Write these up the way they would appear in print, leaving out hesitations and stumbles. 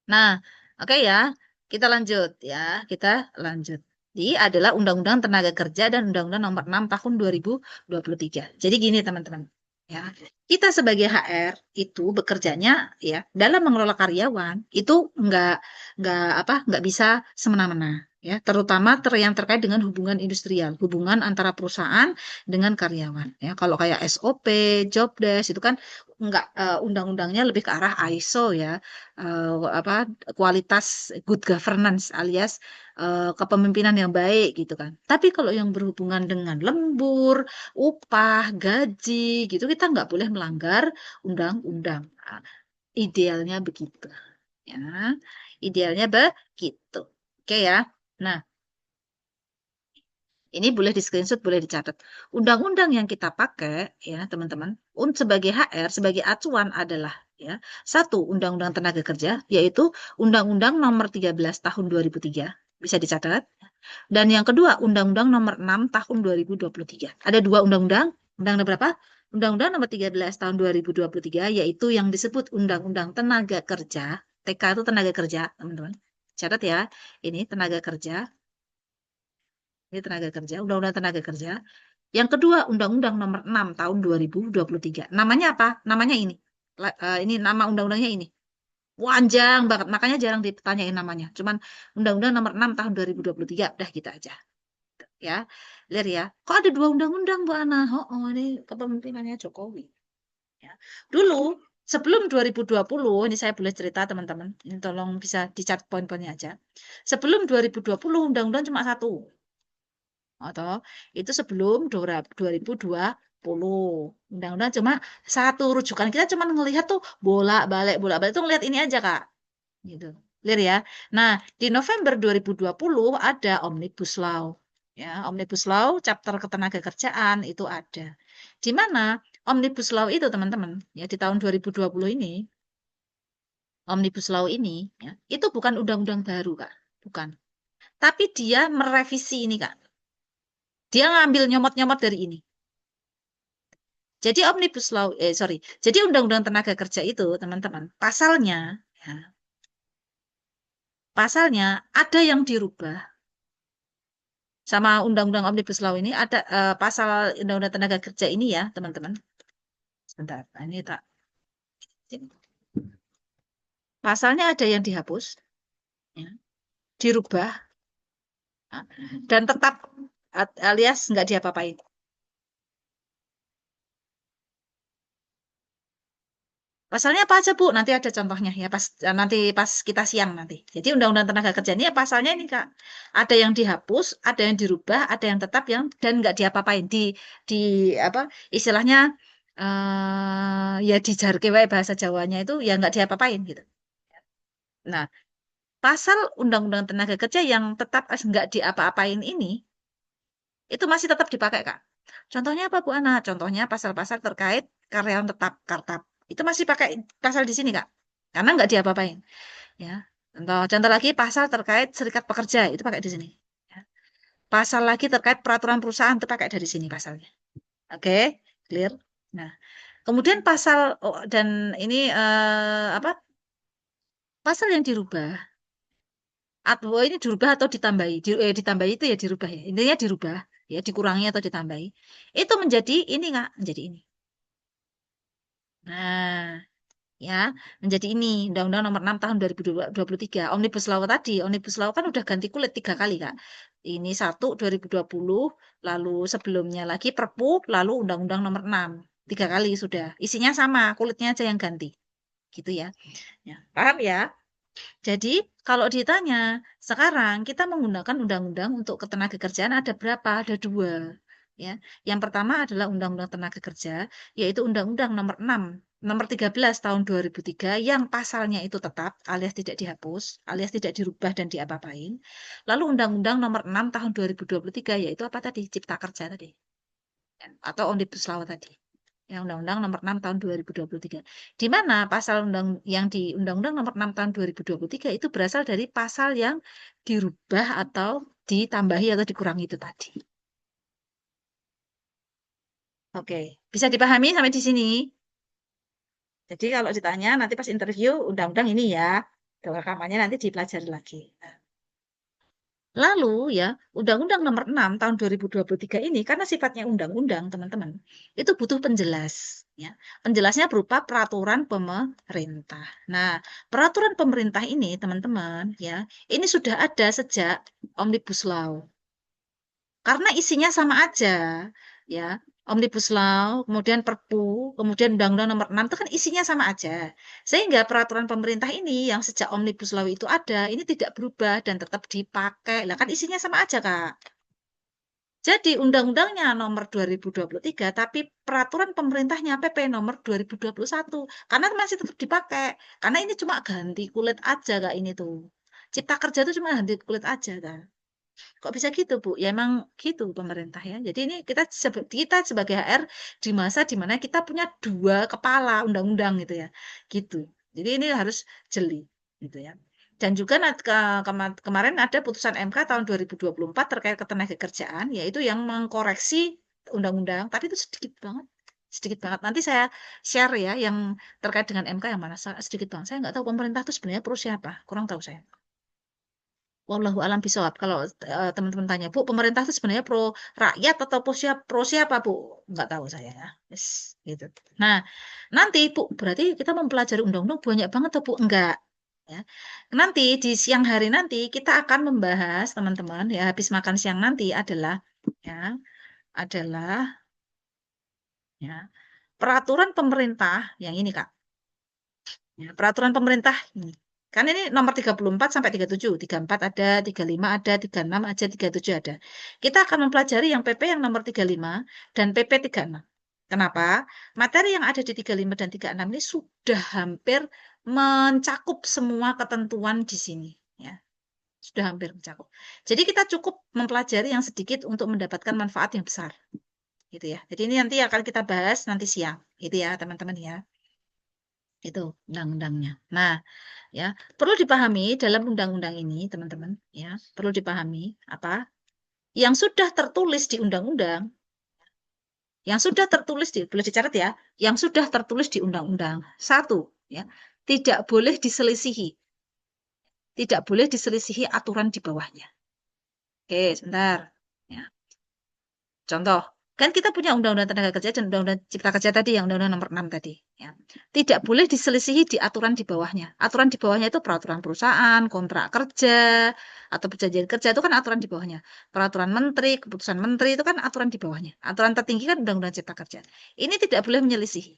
Nah, oke ya, kita lanjut ya, kita lanjut. Ini adalah Undang-Undang Tenaga Kerja dan Undang-Undang Nomor 6 Tahun 2023. Jadi gini teman-teman, ya, kita sebagai HR itu bekerjanya ya dalam mengelola karyawan itu nggak nggak nggak bisa semena-mena. Ya, terutama yang terkait dengan hubungan industrial, hubungan antara perusahaan dengan karyawan. Ya, kalau kayak SOP, job desk itu kan nggak undang-undangnya lebih ke arah ISO ya, eh, apa kualitas good governance alias kepemimpinan yang baik gitu kan. Tapi kalau yang berhubungan dengan lembur, upah, gaji gitu kita nggak boleh melanggar undang-undang. Nah, idealnya begitu ya. Idealnya begitu. Oke ya. Nah, ini boleh di screenshot, boleh dicatat. Undang-undang yang kita pakai, ya teman-teman, sebagai HR, sebagai acuan adalah ya satu Undang-Undang Tenaga Kerja, yaitu Undang-Undang Nomor 13 Tahun 2003, bisa dicatat. Dan yang kedua, Undang-Undang Nomor 6 Tahun 2023. Ada dua undang-undang. Undang-undang berapa? Undang-Undang Nomor 13 Tahun 2023, yaitu yang disebut Undang-Undang Tenaga Kerja. TK itu tenaga kerja, teman-teman. Catat ya, ini tenaga kerja. Ini tenaga kerja, Undang-Undang Tenaga Kerja. Yang kedua, Undang-Undang Nomor 6 Tahun 2023. Namanya apa? Namanya ini. Ini nama undang-undangnya ini. Panjang banget, makanya jarang ditanyain namanya. Cuman Undang-Undang Nomor 6 Tahun 2023. Udah kita aja. Ya, lihat ya. Kok ada dua undang-undang, Bu Ana? Oh, ini kepemimpinannya Jokowi. Ya. Dulu, sebelum 2020, ini saya boleh cerita teman-teman. Ini tolong bisa dicatat poin-poinnya aja. Sebelum 2020, undang-undang cuma satu. Atau itu sebelum 2020 undang-undang cuma satu, rujukan kita cuma ngelihat tuh bolak-balik tuh ngelihat ini aja Kak gitu, lihat ya. Nah, di November 2020 ada Omnibus Law ya, Omnibus Law chapter ketenagakerjaan itu ada, di mana Omnibus Law itu teman-teman ya di tahun 2020 ini, Omnibus Law ini ya itu bukan undang-undang baru Kak, bukan, tapi dia merevisi ini Kak, dia ngambil nyomot-nyomot dari ini. Jadi Omnibus Law, sorry, jadi Undang-Undang Tenaga Kerja itu, teman-teman, pasalnya, ya, pasalnya ada yang dirubah sama Undang-Undang Omnibus Law ini, ada pasal Undang-Undang Tenaga Kerja ini ya, teman-teman. Sebentar, nah, ini tak, pasalnya ada yang dihapus, ya, dirubah, ya, dan tetap alias nggak diapa-apain. Pasalnya apa aja Bu? Nanti ada contohnya ya nanti pas kita siang nanti. Jadi Undang-Undang Tenaga Kerja ini ya pasalnya ini Kak. Ada yang dihapus, ada yang dirubah, ada yang tetap yang dan nggak diapa-apain di apa istilahnya ya di jarke wae bahasa Jawanya itu ya nggak diapa-apain gitu. Nah, pasal Undang-Undang Tenaga Kerja yang tetap nggak diapa-apain ini itu masih tetap dipakai Kak. Contohnya apa Bu Ana? Contohnya pasal-pasal terkait karyawan tetap kartap. Itu masih pakai pasal di sini Kak. Karena nggak diapa-apain. Ya. Contoh lagi pasal terkait serikat pekerja itu pakai di sini. Ya. Pasal lagi terkait peraturan perusahaan itu pakai dari sini pasalnya. Oke, clear. Nah, kemudian pasal dan ini apa? Pasal yang dirubah atau ini dirubah atau ditambahi? Ditambahi itu ya dirubah ya. Intinya dirubah ya, dikurangi atau ditambahi. Itu menjadi ini nggak? Menjadi ini. Nah, ya menjadi ini Undang-Undang Nomor 6 Tahun 2023 Omnibus Law tadi. Omnibus Law kan udah ganti kulit tiga kali Kak. Ini satu 2020, lalu sebelumnya lagi Perpu, lalu Undang-Undang Nomor 6. Tiga kali sudah. Isinya sama, kulitnya aja yang ganti. Gitu ya. Ya, paham ya? Jadi kalau ditanya sekarang kita menggunakan undang-undang untuk ketenagakerjaan ada berapa? Ada dua. Ya, yang pertama adalah Undang-Undang Tenaga Kerja, yaitu Undang-Undang Nomor 6, Nomor 13 Tahun 2003 yang pasalnya itu tetap alias tidak dihapus, alias tidak dirubah dan diapa-apain. Lalu Undang-Undang Nomor 6 Tahun 2023 yaitu apa tadi? Cipta Kerja tadi, ya, atau Omnibus Law tadi. Ya, Undang-Undang Nomor 6 Tahun 2023. Di mana pasal yang di Undang-Undang Nomor 6 Tahun 2023 itu berasal dari pasal yang dirubah atau ditambahi atau dikurangi itu tadi. Oke, bisa dipahami sampai di sini. Jadi kalau ditanya nanti pas interview undang-undang ini ya. Rekamannya nanti dipelajari lagi. Nah, lalu ya, Undang-Undang Nomor 6 tahun 2023 ini karena sifatnya undang-undang, teman-teman, itu butuh penjelas, ya. Penjelasnya berupa peraturan pemerintah. Nah, peraturan pemerintah ini, teman-teman, ya, ini sudah ada sejak Omnibus Law. Karena isinya sama aja, ya. Omnibus Law, kemudian Perpu, kemudian Undang-Undang Nomor 6 itu kan isinya sama aja. Sehingga peraturan pemerintah ini yang sejak Omnibus Law itu ada, ini tidak berubah dan tetap dipakai. Lah kan isinya sama aja, Kak. Jadi undang-undangnya nomor 2023, tapi peraturan pemerintahnya PP nomor 2021. Karena masih tetap dipakai. Karena ini cuma ganti kulit aja, Kak, ini tuh. Cipta kerja itu cuma ganti kulit aja, kan. Kok bisa gitu, Bu? Ya emang gitu pemerintah ya. Jadi ini kita sebagai HR di masa di mana kita punya dua kepala undang-undang gitu ya. Gitu. Jadi ini harus jeli gitu ya. Dan juga kemarin ada putusan MK tahun 2024 terkait ketenagakerjaan yaitu yang mengkoreksi undang-undang, tapi itu sedikit banget. Sedikit banget. Nanti saya share ya yang terkait dengan MK yang mana sedikit banget. Saya nggak tahu pemerintah itu sebenarnya pro siapa. Kurang tahu saya. Wallahu alam bisawab. Kalau teman-teman tanya, Bu, pemerintah itu sebenarnya pro rakyat atau pro siapa, Bu? Nggak tahu saya ya. Yes, gitu. Nah, nanti, Bu, berarti kita mempelajari undang-undang banyak banget, tuh, Bu? Enggak. Ya. Nanti di siang hari nanti kita akan membahas, teman-teman, ya, habis makan siang nanti ya, adalah ya, peraturan pemerintah yang ini, Kak. Ya, peraturan pemerintah ini. Kan ini nomor 34 sampai 37. 34 ada, 35 ada, 36 aja, 37 ada. Kita akan mempelajari yang PP yang nomor 35 dan PP 36. Kenapa? Materi yang ada di 35 dan 36 ini sudah hampir mencakup semua ketentuan di sini. Ya, sudah hampir mencakup. Jadi kita cukup mempelajari yang sedikit untuk mendapatkan manfaat yang besar. Gitu ya. Jadi ini nanti akan kita bahas nanti siang. Gitu ya, teman-teman ya. Itu undang-undangnya. Nah, ya, perlu dipahami dalam undang-undang ini, teman-teman, ya, perlu dipahami apa yang sudah tertulis di undang-undang, yang sudah tertulis boleh dicatat ya, yang sudah tertulis di undang-undang. Satu, ya, tidak boleh diselisihi. Tidak boleh diselisihi aturan di bawahnya. Oke, sebentar. Ya. Contoh, kan kita punya Undang-Undang Tenaga Kerja dan Undang-Undang Cipta Kerja tadi, yang Undang-Undang Nomor 6 tadi. Ya. Tidak boleh diselisihi di aturan di bawahnya. Aturan di bawahnya itu peraturan perusahaan, kontrak kerja, atau perjanjian kerja itu kan aturan di bawahnya. Peraturan menteri, keputusan menteri itu kan aturan di bawahnya. Aturan tertinggi kan Undang-Undang Cipta Kerja. Ini tidak boleh menyelisihi.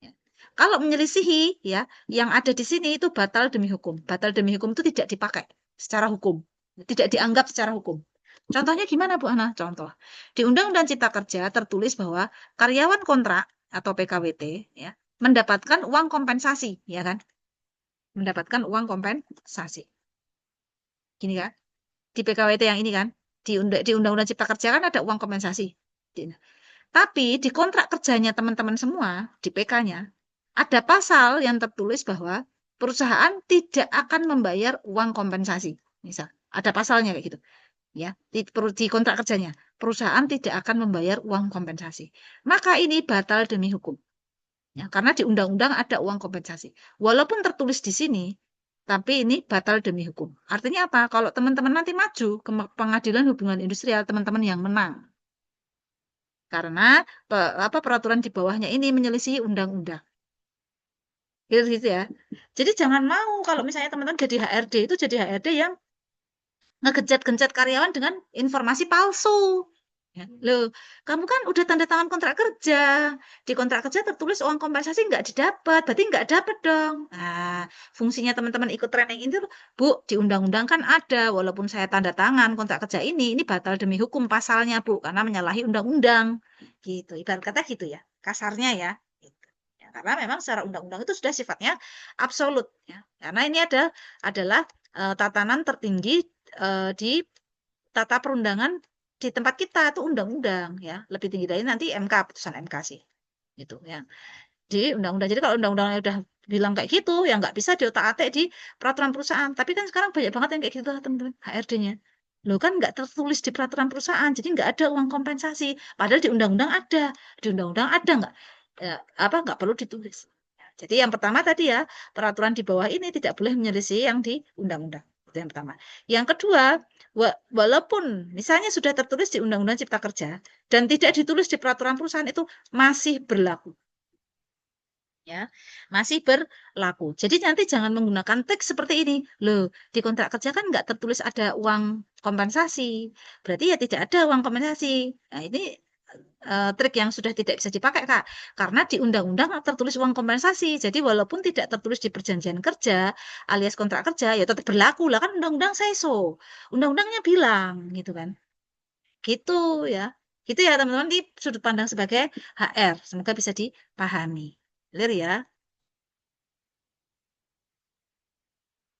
Ya. Kalau menyelisihi, ya, yang ada di sini itu batal demi hukum. Batal demi hukum itu tidak dipakai secara hukum, tidak dianggap secara hukum. Contohnya gimana, Bu Ana? Contoh, di Undang-Undang Cipta Kerja tertulis bahwa karyawan kontrak atau PKWT ya mendapatkan uang kompensasi, ya kan? Mendapatkan uang kompensasi. Gini kan? Di PKWT yang ini kan, di Undang-Undang Cipta Kerja kan ada uang kompensasi. Tapi di kontrak kerjanya teman-teman semua, di PK-nya, ada pasal yang tertulis bahwa perusahaan tidak akan membayar uang kompensasi. Misal, ada pasalnya kayak gitu. Ya, di kontrak kerjanya, perusahaan tidak akan membayar uang kompensasi. Maka ini batal demi hukum. Ya, karena di undang-undang ada uang kompensasi. Walaupun tertulis di sini, tapi ini batal demi hukum. Artinya apa? Kalau teman-teman nanti maju ke pengadilan hubungan industrial, teman-teman yang menang. Karena peraturan di bawahnya ini menyelisih undang-undang. Gitu ya. Jadi jangan mau kalau misalnya teman-teman jadi HRD itu jadi HRD yang ngegencat-gencat karyawan dengan informasi palsu. Ya. Loh, kamu kan udah tanda tangan kontrak kerja. Di kontrak kerja tertulis uang kompensasi nggak didapat, berarti nggak dapat dong. Nah, fungsinya teman-teman ikut training itu, Bu, di undang-undang kan ada, walaupun saya tanda tangan kontrak kerja ini batal demi hukum pasalnya, Bu, karena menyalahi undang-undang. Gitu, ibarat kata gitu ya, kasarnya ya. Gitu. Ya, karena memang secara undang-undang itu sudah sifatnya absolut. Ya. Karena ini adalah tatanan tertinggi di tata perundangan di tempat kita itu undang-undang ya lebih tinggi dari nanti MK putusan MK sih gitu ya di undang-undang. Jadi kalau undang-undangnya udah bilang kayak gitu ya nggak bisa diotak-atik di peraturan perusahaan. Tapi kan sekarang banyak banget yang kayak gitu teman-teman HRD-nya. Lo kan nggak tertulis di peraturan perusahaan, jadi nggak ada uang kompensasi. Padahal di undang-undang ada, di undang-undang ada nggak apa nggak perlu ditulis. Jadi yang pertama tadi ya, peraturan di bawah ini tidak boleh menyelisihi yang di undang-undang. Itu yang pertama. Yang kedua, walaupun misalnya sudah tertulis di Undang-Undang Cipta Kerja dan tidak ditulis di peraturan perusahaan itu masih berlaku. Ya, masih berlaku. Jadi nanti jangan menggunakan teks seperti ini. Loh, di kontrak kerja kan nggak tertulis ada uang kompensasi. Berarti ya tidak ada uang kompensasi. Nah, ini trik yang sudah tidak bisa dipakai, Kak. Karena di undang-undang tertulis uang kompensasi. Jadi walaupun tidak tertulis di perjanjian kerja alias kontrak kerja, ya tetap berlaku lah kan undang-undang say so. Undang-undangnya bilang gitu kan. Gitu ya. Gitu ya teman-teman di sudut pandang sebagai HR. Semoga bisa dipahami. Clear ya?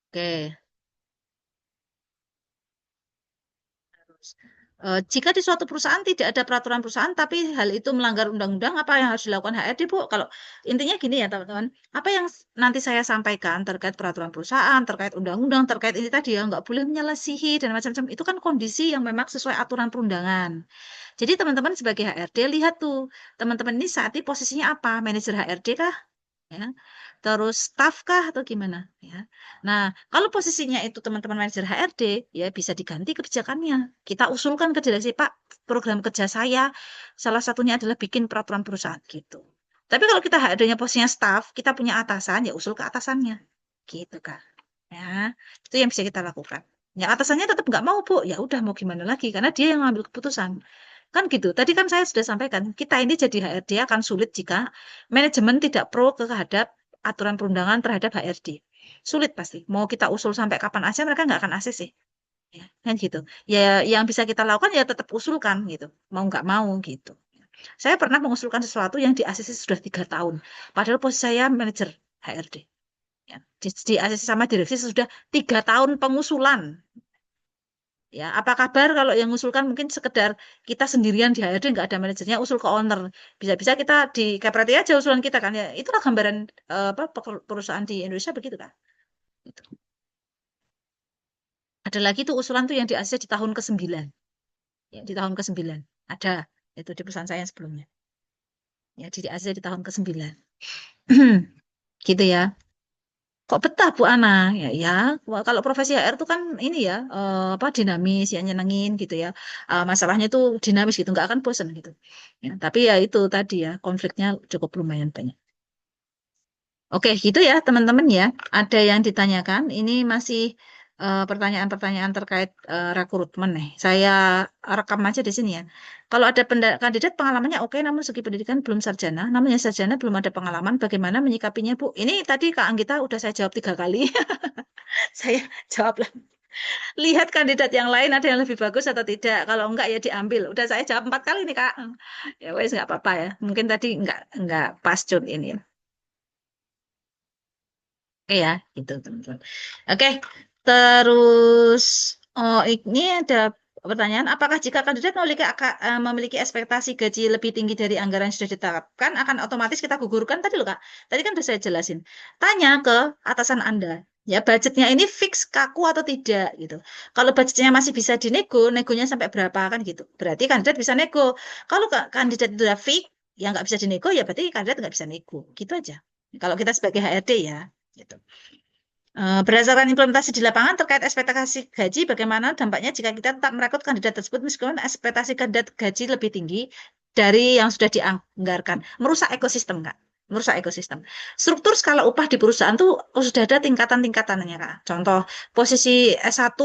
Oke. Jika di suatu perusahaan tidak ada peraturan perusahaan, tapi hal itu melanggar undang-undang, apa yang harus dilakukan HRD, Bu? Kalau intinya gini ya, teman-teman, apa yang nanti saya sampaikan terkait peraturan perusahaan, terkait undang-undang, terkait ini tadi ya, nggak boleh menyelisihi dan macam-macam. Itu kan kondisi yang memang sesuai aturan perundangan. Jadi teman-teman sebagai HRD, lihat tuh, teman-teman ini saat ini posisinya apa? Manajer HRD kah? Ya. Terus staff kah atau gimana ya. Nah, kalau posisinya itu teman-teman manajer HRD ya bisa diganti kebijakannya. Kita usulkan ke direksi, Pak, program kerja saya salah satunya adalah bikin peraturan perusahaan gitu. Tapi kalau kita HRD-nya posisinya staff, kita punya atasan ya usul ke atasannya. Gitu kan. Ya, itu yang bisa kita lakukan. Ya atasannya tetap nggak mau, Bu. Ya udah mau gimana lagi karena dia yang ngambil keputusan. Kan gitu. Tadi kan saya sudah sampaikan, kita ini jadi HRD akan sulit jika manajemen tidak pro terhadap aturan perundangan terhadap HRD. Sulit pasti. Mau kita usul sampai kapan aja mereka nggak akan ACC. Ya, kan gitu. Ya yang bisa kita lakukan ya tetap usulkan gitu. Mau nggak mau gitu. Saya pernah mengusulkan sesuatu yang di ACC sudah 3 tahun. Padahal posisi saya manajer HRD. Ya, di ACC sama direksi sudah 3 tahun pengusulan. Ya, apa kabar kalau yang mengusulkan mungkin sekedar kita sendirian di HRD nggak ada manajernya usul ke owner. Bisa-bisa kita di Kaprati aja usulan kita kan ya. Itulah gambaran apa perusahaan di Indonesia begitu kan. Gitu. Ada lagi tuh usulan tuh yang di ACC di tahun ke-9. Ya, di tahun ke-9. Ada itu di perusahaan saya yang sebelumnya. Ya, di ACC di tahun ke-9. Gitu ya. Kok betah Bu Ana? Ya, ya. Kalau profesi HR itu kan ini ya, apa dinamis, ya nyenengin gitu ya. Masalahnya itu dinamis gitu, nggak akan bosan gitu. Ya, tapi ya itu tadi ya, konfliknya cukup lumayan banyak. Oke, gitu ya teman-teman ya. Ada yang ditanyakan? Ini masih pertanyaan-pertanyaan terkait rekrutmen nih. Saya rekam aja di sini ya. Kalau ada kandidat pengalamannya oke, namun segi pendidikan belum sarjana, namanya sarjana belum ada pengalaman, bagaimana menyikapinya Bu? Ini tadi Kak Anggita udah saya jawab 3 kali. Saya jawab lah. Lihat kandidat yang lain ada yang lebih bagus atau tidak. Kalau enggak ya diambil. Udah saya jawab 4 kali nih Kak. Ya wes nggak apa-apa ya. Mungkin tadi enggak pas cut ini. Oke ya, gitu teman-teman. Oke, terus oh ini ada pertanyaan, apakah jika kandidat memiliki ekspektasi gaji lebih tinggi dari anggaran yang sudah ditetapkan, akan otomatis kita gugurkan tadi loh Kak. Tadi kan sudah saya jelasin. Tanya ke atasan Anda, ya budgetnya ini fix kaku atau tidak gitu. Kalau budgetnya masih bisa dinego, negonya sampai berapa kan gitu. Berarti kandidat bisa nego. Kalau kandidat itu udah fix, yang nggak bisa dinego, ya berarti kandidat nggak bisa nego. Gitu aja. Kalau kita sebagai HRD ya. Gitu. Berdasarkan implementasi di lapangan terkait ekspektasi gaji, bagaimana dampaknya jika kita tetap merekrut kandidat tersebut meskipun ekspektasi kandidat gaji lebih tinggi dari yang sudah dianggarkan, merusak ekosistem, Kak. Merusak ekosistem. Struktur skala upah di perusahaan tuh sudah ada tingkatan-tingkatannya, Kak. Contoh, posisi S1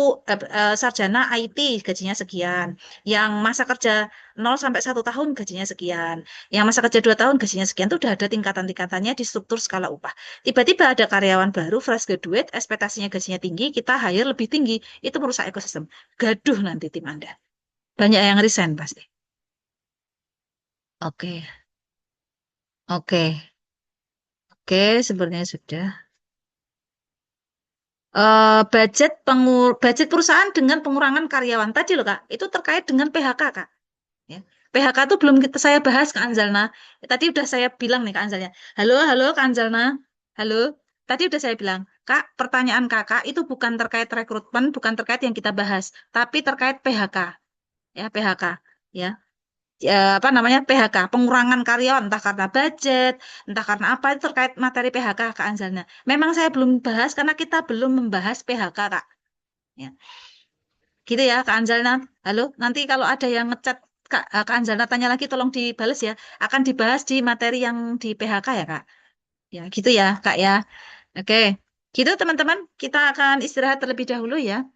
sarjana IT gajinya sekian, yang masa kerja 0 sampai 1 tahun gajinya sekian, yang masa kerja 2 tahun gajinya sekian tuh udah ada tingkatan-tingkatannya di struktur skala upah. Tiba-tiba ada karyawan baru, fresh graduate, ekspektasinya gajinya tinggi, kita hire lebih tinggi. Itu merusak ekosistem. Gaduh nanti tim Anda. Banyak yang resign pasti. Oke, oke, oke, sebenarnya sudah. Budget perusahaan dengan pengurangan karyawan tadi loh Kak, itu terkait dengan PHK Kak. Ya. PHK itu belum saya bahas Kak Anzalna. Tadi udah saya bilang nih Kak Anzalnya. Halo, halo Kak Anzalna. Halo. Tadi udah saya bilang, Kak, pertanyaan Kakak itu bukan terkait rekrutmen, bukan terkait yang kita bahas, tapi terkait PHK. Ya, PHK. Ya. apa namanya PHK, pengurangan karyawan, entah karena budget, entah karena apa itu terkait materi PHK Kak Anzalna. Memang saya belum bahas karena kita belum membahas PHK Kak. Ya, gitu ya Kak Anzalna. Halo, nanti kalau ada yang ngechat Kak Anzalna tanya lagi tolong dibales ya. Akan dibahas di materi yang di PHK ya Kak. Ya, gitu ya Kak ya. Oke. Gitu teman-teman, kita akan istirahat terlebih dahulu ya.